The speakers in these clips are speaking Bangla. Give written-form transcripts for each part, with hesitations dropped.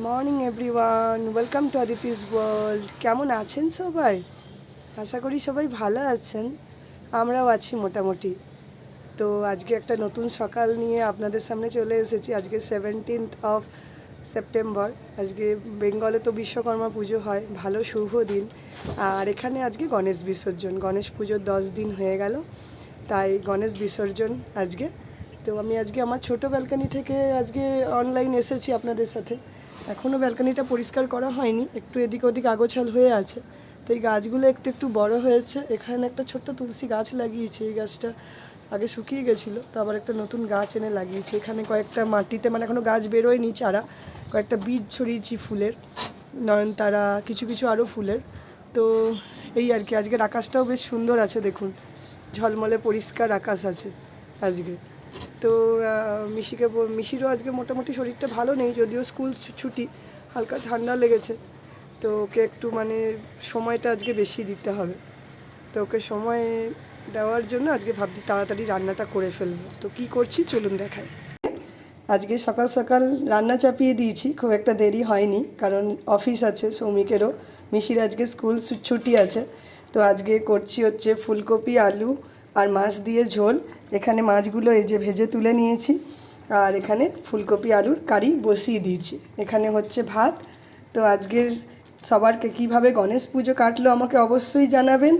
Morning everyone, welcome to Aditi's world. কেমন আছেন সবাই? আশা করি সবাই ভালো আছেন, আমরাও আছি মোটামুটি। তো আজকে একটা নতুন সকাল নিয়ে আপনাদের সামনে চলে এসেছি। আজকে 17th অফ সেপ্টেম্বর। আজকে বেঙ্গলে তো বিশ্বকর্মা পুজো হয়, ভালো শুভ দিন। আর এখানে আজকে গণেশ বিসর্জন, গণেশ পুজোর 10 দিন হয়ে গেল, তাই গণেশ বিসর্জন আজকে। তো আমি আজকে আমার ছোটো ব্যালকানি থেকে আজকে অনলাইন এসেছি আপনাদের সাথে। এখনও ব্যালকানিটা পরিষ্কার করা হয়নি, একটু এদিক ওদিক আগোছাল হয়ে আছে। তো এই গাছগুলো একটু একটু বড় হয়েছে। এখানে একটা ছোট্ট তুলসী গাছ লাগিয়েছি, এই গাছটা আগে শুকিয়ে গেছিলো, তো আবার একটা নতুন গাছ এনে লাগিয়েছি। এখানে কয়েকটা মাটিতে, মানে এখনও গাছ বেরোয়নি চারা, কয়েকটা বীজ ছড়িয়েছি ফুলের, নয়নতারা, কিছু কিছু আরও ফুলের। তো এই আর কি। আজকের আকাশটাও বেশ সুন্দর আছে, দেখুন ঝলমলে পরিষ্কার আকাশ আছে আজকে। তো মিশিরও আজকে মোটামুটি শরীরটা ভালো নেই, যদিও স্কুল ছুটি, হালকা ঠান্ডা লেগেছে। তো ওকে একটু মানে সময়টা আজকে বেশি দিতে হবে। তো ওকে সময় দেওয়ার জন্য আজকে ভাবছি তাড়াতাড়ি রান্নাটা করে ফেলবো। তো কি করছি চলুন দেখাই। আজকে সকাল সকাল রান্না চাপিয়ে দিয়েছি, খুব একটা দেরি হয়নি, কারণ অফিস আছে সৌমিকেরও। মিশির আজকে স্কুল ছুটি আছে। তো আজকে করছি হচ্ছে ফুলকপি, আলু আর মাছ দিয়ে ঝোল। এখানে মাছগুলো এই যে ভেজে তুলে নিয়েছি, আর এখানে ফুলকপি আলুর কারি বসিয়ে দিয়েছি। এখানে হচ্ছে ভাত। তো আজকের সবারকে কীভাবে গণেশ পুজো কাটলো আমাকে অবশ্যই জানাবেন।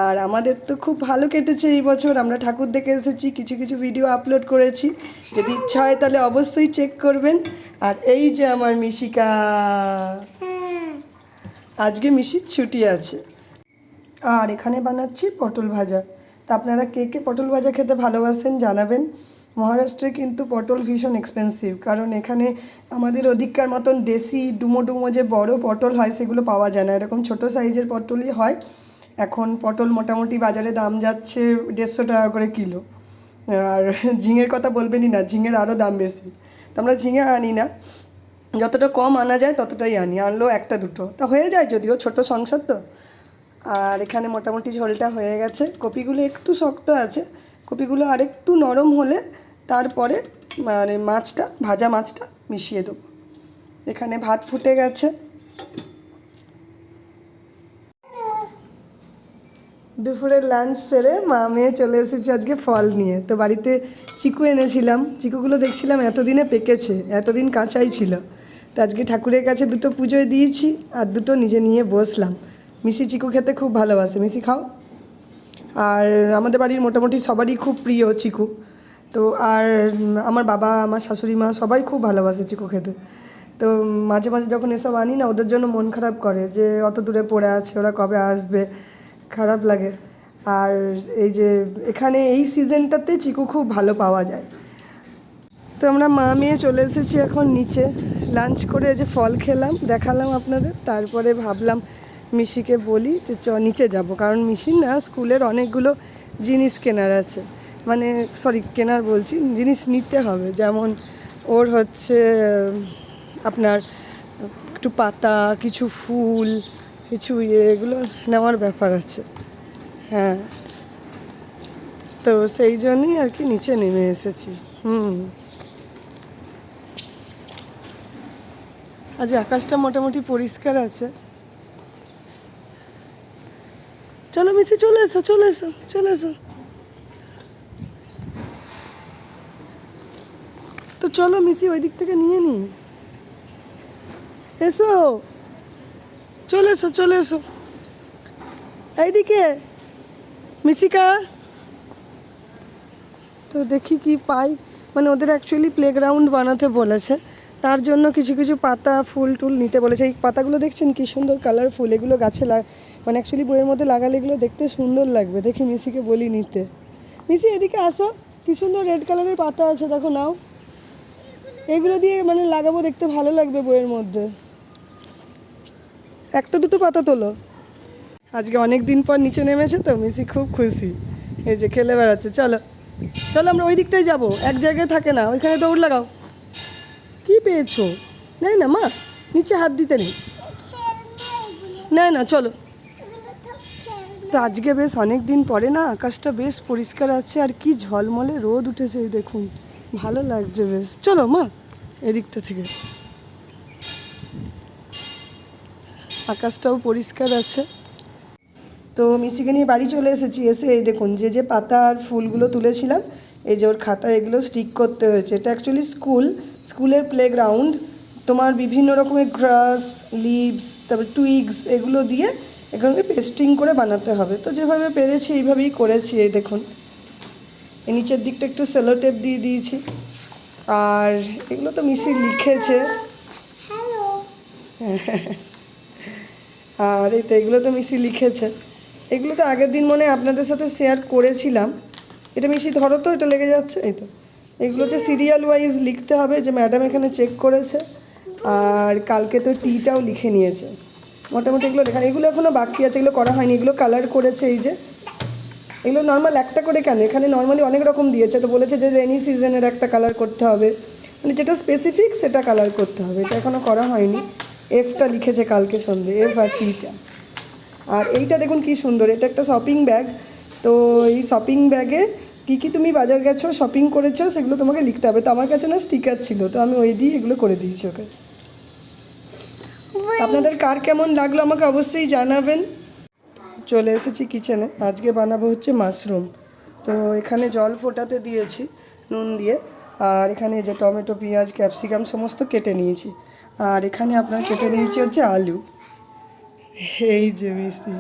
আর আমাদের তো খুব ভালো কেটেছে এই বছর, আমরা ঠাকুর দেখে এসেছি, কিছু কিছু ভিডিও আপলোড করেছি, যদি ইচ্ছা হয় তাহলে অবশ্যই চেক করবেন। আর এই যে আমার মিশিকা, আজকে মিশির ছুটি আছে। আর এখানে বানাচ্ছি পটল ভাজা। তা আপনারা কে কে পটল ভাজা খেতে ভালোবাসেন জানাবেন। মহারাষ্ট্রে কিন্তু পটল ভীষণ এক্সপেন্সিভ, কারণ এখানে আমাদের ওদিককার মতন দেশি ডুমো ডুমো যে বড় পটল হয় সেগুলো পাওয়া যায় না, এরকম ছোটো সাইজের পটলই হয়। এখন পটল মোটামুটি বাজারে দাম যাচ্ছে 150 টাকা করে কিলো। আর ঝিঙের কথা বলবেনই না, ঝিঙের আরও দাম বেশি। তো আমরা ঝিঙে আনি না, যতটা কম আনা যায় ততটাই আনি, আনলেও একটা দুটো তা হয়ে যায়, যদিও ছোট সংসার তো। আর এখানে মোটামুটি ঝোলটা হয়ে গেছে। কপিগুলো একটু শক্ত আছে, কপিগুলো আরেকটু নরম হলে তারপরে মানে মাছটা, ভাজা মাছটা মিশিয়ে দেবো। এখানে ভাত ফুটে গেছে। দুপুরের লাঞ্চ সেরে মা মেয়ে চলে এসেছি আজকে ফল নিয়ে। তো বাড়িতে চিকু এনেছিলাম, চিকুগুলো দেখছিলাম এতদিনে পেকেছে, এতদিন কাঁচাই ছিল। তো আজকে ঠাকুরের কাছে দুটো পুজোয় দিয়েছি আর দুটো নিজে নিয়ে বসলাম। মিশি চিকু খেতে খুব ভালোবাসে, মিশি খাও। আর আমাদের বাড়ির মোটামুটি সবারই খুব প্রিয় চিকু। তো আর আমার বাবা, আমার শাশুড়ি মা সবাই খুব ভালোবাসে চিকু খেতে। তো মাঝে মাঝে যখন এসব আনি না, ওদের জন্য মন খারাপ করে যে অত দূরে পড়ে আছে, ওরা কবে আসবে, খারাপ লাগে। আর এই যে এখানে এই সিজনটাতে চিকু খুব ভালো পাওয়া যায়। তো আমরা মা মেয়ে চলে এসেছি এখন নিচে। লাঞ্চ করে যে ফল খেলাম, দেখালাম আপনাদের, তারপরে ভাবলাম মিশিকে বলি যে নিচে যাব, কারণ মিশির না স্কুলের অনেকগুলো জিনিস কেনার আছে, মানে সরি কেনার বলছি, জিনিস নিতে হবে। যেমন ওর হচ্ছে আপনার একটু পাতা, কিছু ফুল, কিছু এগুলো নেওয়ার ব্যাপার আছে। হ্যাঁ, তো সেই জন্যই আর কি নিচে নেমে এসেছি। আজ আকাশটা মোটামুটি পরিষ্কার আছে। চলো মিশি, চলে এসো চলে এসো চলে এসো। তো চলো মিশি ওই দিক থেকে নিয়ে নিই, এসো চলে এসো চলে এসো এইদিকে মিশিকা। তো দেখি কি পাই, মানে ওদের অ্যাকচুয়ালি প্লেগ্রাউন্ড বানাতে বলেছে, তার জন্য কিছু কিছু পাতা ফুল টুল নিতে বলেছে। এই পাতাগুলো দেখছেন কি সুন্দর কালারফুল, এগুলো গাছে মানে অ্যাকচুয়ালি বইয়ের মধ্যে লাগালে এগুলো দেখতে সুন্দর লাগবে। দেখি মিশিকে বলি নিতে। মিশি এদিকে আসো, কি সুন্দর রেড কালারের পাতা আছে, দেখো নাও। এগুলো দিয়ে মানে লাগাবো, দেখতে ভালো লাগবে বইয়ের মধ্যে। একটা দুটো পাতা তোলো। আজকে অনেক দিন পর নিচে নেমেছে তো মিশি খুব খুশি, এই যে খেলে বেড়াচ্ছে। চলো চলো আমরা ওই দিকটাই যাবো, এক জায়গায় থাকে না, ওইখানে দৌড় লাগাও। কি পেয়েছো? নেই না মা, নিচে হাত দিতে নেই, না না চলো। তো আজকে বেশ অনেক দিন পরে না আকাশটা বেশ পরিষ্কার আছে, আর কি ঝলমলে রোদ উঠেছে দেখুন, ভালো লাগছে বেশ। চলো মা এদিকটা থেকে। আকাশটাও পরিষ্কার আছে। তো মিষ্টিকে নিয়ে বাড়ি চলে এসেছি। এসে এই দেখুন যে পাতা আর ফুলগুলো তুলেছিলাম, এই যে ওর খাতায় এগুলো স্টিক করতে হয়েছে। এটা অ্যাকচুয়ালি স্কুলের প্লেগ্রাউন্ড। তোমার বিভিন্ন রকমের গ্রাস, লিভস, তারপর টুইগস এগুলো দিয়ে এখানে পেস্টিং করে বানাতে হবে। তো যেভাবে পেরেছি এইভাবেই করেছি। এই দেখুন এই নিচের দিকটা একটু সেলো টেপ দিয়ে দিয়েছি। আর এগুলো তো মিষ্টি লিখেছে। আর এই তো এগুলো তো মিষ্টি লিখেছে। এগুলো তো আগের দিন মনে আপনাদের সাথে শেয়ার করেছিলাম। এটা মিষ্টি ধরো তো, এটা লেগে যাচ্ছে। এই তো এগুলো হচ্ছে সিরিয়াল ওয়াইজ লিখতে হবে, যে ম্যাডাম এখানে চেক করেছে। আর কালকে তো টিটাও লিখে নিয়েছে। মোটামুটি এগুলো লেখা, এগুলো এখনও বাকি আছে, এগুলো করা হয়নি। এগুলো কালার করেছে। এই যে এগুলো নর্মাল একটা করে কেন, এখানে নর্মালি অনেক রকম দিয়েছে। তো বলেছে যে রেনি সিজনের একটা কালার করতে হবে, মানে যেটা স্পেসিফিক সেটা কালার করতে হবে। এটা এখনও করা হয়নি। এফটা লিখেছে কালকে সন্ধ্যে, এফ আর টিটা। আর এইটা দেখুন কি সুন্দর, এটা একটা শপিং ব্যাগ। তো এই শপিং ব্যাগে কী কী তুমি বাজার গেছো, শপিং করেছো, সেগুলো তোমাকে লিখতে হবে। তো আমার কাছে না স্টিকার ছিল, তো আমি ওই দিয়ে এগুলো করে দিয়েছি ওকে। আপনাদের কার কেমন লাগলো আমাকে অবশ্যই জানাবেন। চলে এসেছি কিচেনে। আজকে বানাবো হচ্ছে মাশরুম। তো এখানে জল ফোটাতে দিয়েছি নুন দিয়ে। আর এখানে যে টমেটো, পেঁয়াজ, ক্যাপসিকাম সমস্ত কেটে নিয়েছি। আর এখানে আপনার কেটে নিয়েছি হচ্ছে আলু। এই যে বেশি।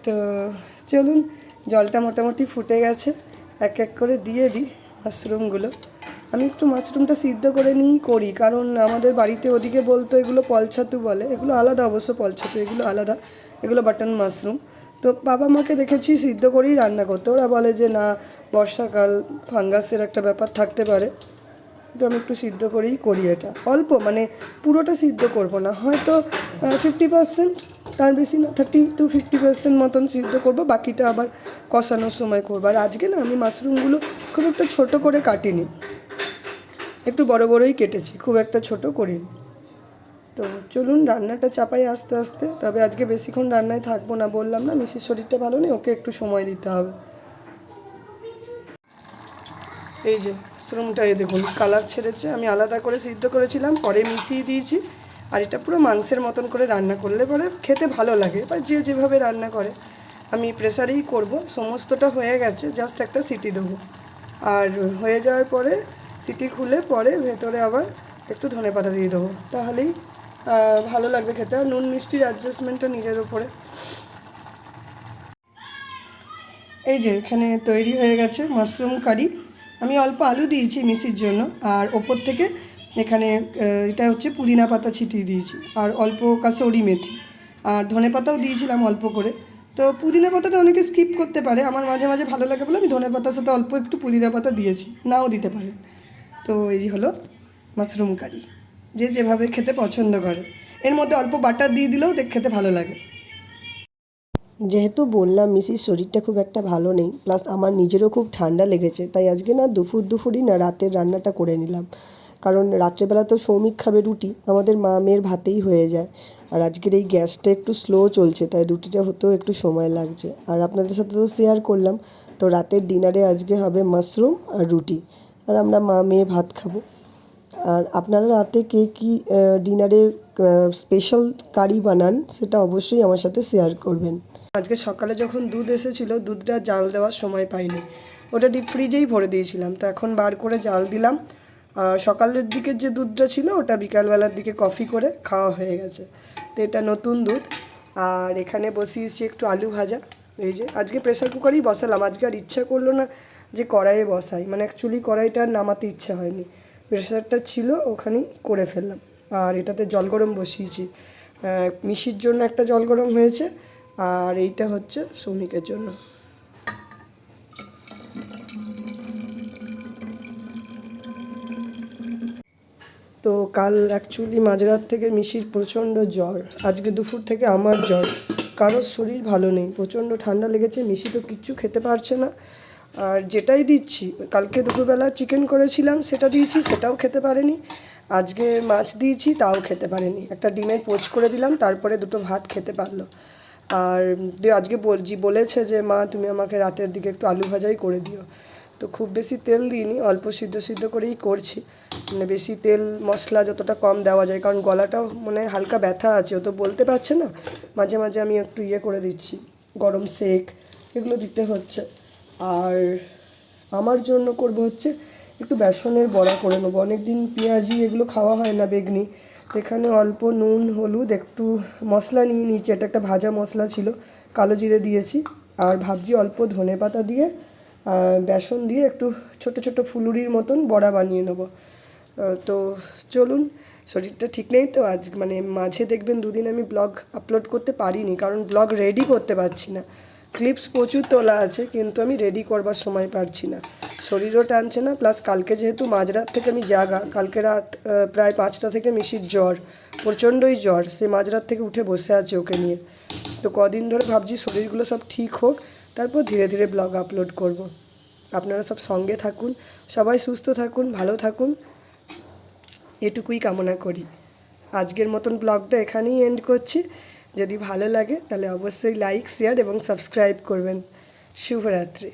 তো চলুন, জলটা মোটামুটি ফুটে গেছে, এক এক করে দিয়ে দিই মাশরুমগুলো। আমি একটু মাশরুমটা সিদ্ধ করে নিয়েই করি, কারণ আমাদের বাড়িতে ওদিকে বলতো এগুলো পলছাতু বলে। এগুলো আলাদা অবশ্য, পলছাতু এগুলো আলাদা, এগুলো বাটন মাশরুম। তো বাবা মাকে দেখেছি সিদ্ধ করেই রান্না করতে। ওরা বলে যে না, বর্ষাকাল, ফাঙ্গাসের একটা ব্যাপার থাকতে পারে। তো আমি একটু সিদ্ধ করেই করি এটা, অল্প, মানে পুরোটা সিদ্ধ করব না, হয়তো 50%, তার বেশি না, 30-50% মতন সিদ্ধ করব, বাকিটা আবার কষানোর সময় করবো। আর আজকে না আমি মাশরুমগুলো খুব একটা ছোট করে কাটিনি, একটু বড় বড়ই কেটেছি, খুব একটা ছোট করিনি। তো চলুন রান্নাটা চাপাই আস্তে আস্তে। তবে আজকে বেশিক্ষণ রান্নায় থাকবো না, বললাম না মিশির শরীরটা ভালো নেই, ওকে একটু সময় দিতে হবে। এই যে মাশরুমটা এই দেখুন কালার ছেড়েছে। আমি আলাদা করে সিদ্ধ করেছিলাম, পরে মিশিয়ে দিয়েছি। আর এটা পুরো মাংসের মতন করে রান্না করলে পরে খেতে ভালো লাগে, এবার যে যেভাবে রান্না করে। আমি প্রেসারেই করব। সমস্তটা হয়ে গেছে, জাস্ট একটা সিটি দেবো। আর হয়ে যাওয়ার পরে সিটি খুলে পরে ভেতরে আবার একটু ধনেপাতা দিয়ে দেবো, তাহলেই ভালো লাগবে খেতে। আর নুন মিষ্টির অ্যাডজাস্টমেন্টটা নিজের উপরে। এই যে এখানে তৈরি হয়ে গেছে মাশরুম কারি। আমি অল্প আলু দিয়েছি মিশির জন্য, আর ওপর থেকে এখানে এটা হচ্ছে পুদিনা পাতা ছিটিয়ে দিয়েছি, আর অল্প কাসৌরি মেথি, আর ধনে পাতাও দিয়েছিলাম অল্প করে। তো পুদিনা পাতাটা অনেকে স্কিপ করতে পারে, আমার মাঝে মাঝে ভালো লাগে বলে আমি ধনে পাতার সাথে অল্প একটু পুদিনা পাতা দিয়েছি, নাও দিতে পারেন। তো এই যে হলো মাশরুম কারি, যে যেভাবে খেতে পছন্দ করে। এর মধ্যে অল্প বাটার দিয়ে দিলেও খেতে ভালো লাগে। যেহেতু বললাম মিসির শরীরটা খুব একটা ভালো নেই, প্লাস আমার নিজেরও খুব ঠান্ডা লেগেছে, তাই আজকে না দুপুরই না রাতের রান্নাটা করে নিলাম। কারণ রাত্রেবেলা তো সৌমিক খাবে রুটি, আমাদের মা মেয়ের ভাতেই হয়ে যায়। আর আজকের এই গ্যাসটা একটু স্লো চলছে, তাই রুটিটা হতেও একটু সময় লাগছে। আর আপনাদের সাথে তো শেয়ার করলাম। তো রাতের ডিনারে আজকে হবে মাশরুম আর রুটি, আর আমরা মা মেয়ে ভাত খাবো। আর আপনারা রাতে কে কী ডিনারে স্পেশাল কারি বানান, সেটা অবশ্যই আমার সাথে শেয়ার করবেন। আজকে সকালে যখন দুধ এসেছিলো, দুধটা জাল দেওয়ার সময় পাইনি, ওটা ডিপ ফ্রিজেই ভরে দিয়েছিলাম। তো এখন বার করে জাল দিলাম। আর সকালের দিকের যে দুধটা ছিল ওটা বিকালবেলার দিকে কফি করে খাওয়া হয়ে গেছে। তো এটা নতুন দুধ। আর এখানে বসিয়েছি একটু আলু ভাজা। এই যে আজকে প্রেসার কুকারেই বসালাম, আজকে আর ইচ্ছা করলো না যে কড়াইয়ে বসাই, মানে অ্যাকচুয়ালি কড়াইটা আর নামাতে ইচ্ছা হয়নি, প্রেসারটা ছিল ওখানেই করে ফেললাম। আর এটাতে জল গরম বসিয়েছি, মিশির জন্য একটা জল গরম হয়েছে, আর এইটা হচ্ছে সৌমিকের জন্য। তো কাল অ্যাকচুয়ালি মাঝরাত থেকে মিশির প্রচণ্ড জ্বর, আজকে দুপুর থেকে আমার জ্বর, কারোর শরীর ভালো নেই, প্রচণ্ড ঠান্ডা লেগেছে। মিশি তো কিচ্ছু খেতে পারছে না। আর যেটাই দিচ্ছি, কালকে দুপুরবেলা চিকেন করেছিলাম সেটা দিয়েছি, সেটাও খেতে পারেনি। আজকে মাছ দিয়েছি, তাও খেতে পারেনি। একটা ডিমের পোচ করে দিলাম, তারপরে দুটো ভাত খেতে পারলো। আর আজকে বলেছে যে মা তুমি আমাকে রাতের দিকে একটু আলু ভাজাই করে দিও। তো খুব বেশি তেল দিইনি, অল্প সিদ্ধ করেই করছি। মানে বেশি তেল মশলা যতটা কম দেওয়া যায়, কারণ গলাটাও মানে হালকা ব্যথা আছে, ও তো বলতে পারছে না। মাঝে মাঝে আমি একটু করে দিচ্ছি, গরম সেক এগুলো দিতে হচ্ছে। আর আমার জন্য করব হচ্ছে একটু বেসনের বড়া করে নেবো। অনেক দিন পেঁয়াজি এগুলো খাওয়া হয় না, বেগনি। তো এখানে অল্প নুন হলুদ একটু মশলা নিয়ে নিচ্ছি, এটা একটা ভাজা মশলা ছিল, কালো জিরে দিয়েছি। আর ভাবছি অল্প ধনেপাতা দিয়ে বেসন দিয়ে একটু ছোট ছোট ফুলুরির মতন বড়া বানিয়ে নেবো। তো চলুন, শরীরটা ঠিক নেই তো আজ, মানে মাঝে দেখবেন দুদিন আমি ব্লগ আপলোড করতে পারিনি, কারণ ব্লগ রেডি করতে পারছি না। ক্লিপস প্রচুর তোলা আছে, কিন্তু আমি রেডি করবার সময় পারছি না, শরীরও টানছে না। প্লাস কালকে যেহেতু মাঝরাত থেকে আমি জাগা, কালকে রাত প্রায় 5টা থেকে মিশির জ্বর, প্রচণ্ডই জ্বর, সে মাঝরাত থেকে উঠে বসে আছে ওকে নিয়ে। তো কদিন ধরে ভাবছি শরীরগুলো সব ঠিক হোক, তারপর ধীরে ধীরে ব্লগ আপলোড করব। আপনারা সব সঙ্গে থাকুন, সবাই সুস্থ থাকুন, ভালো থাকুন, এটুকুই কামনা করি। আজকের মতন ব্লগটা এখানেই এন্ড করছি। যদি ভালো লাগে তাহলে অবশ্যই লাইক, শেয়ার এবং সাবস্ক্রাইব করবেন। শুভরাত্রি।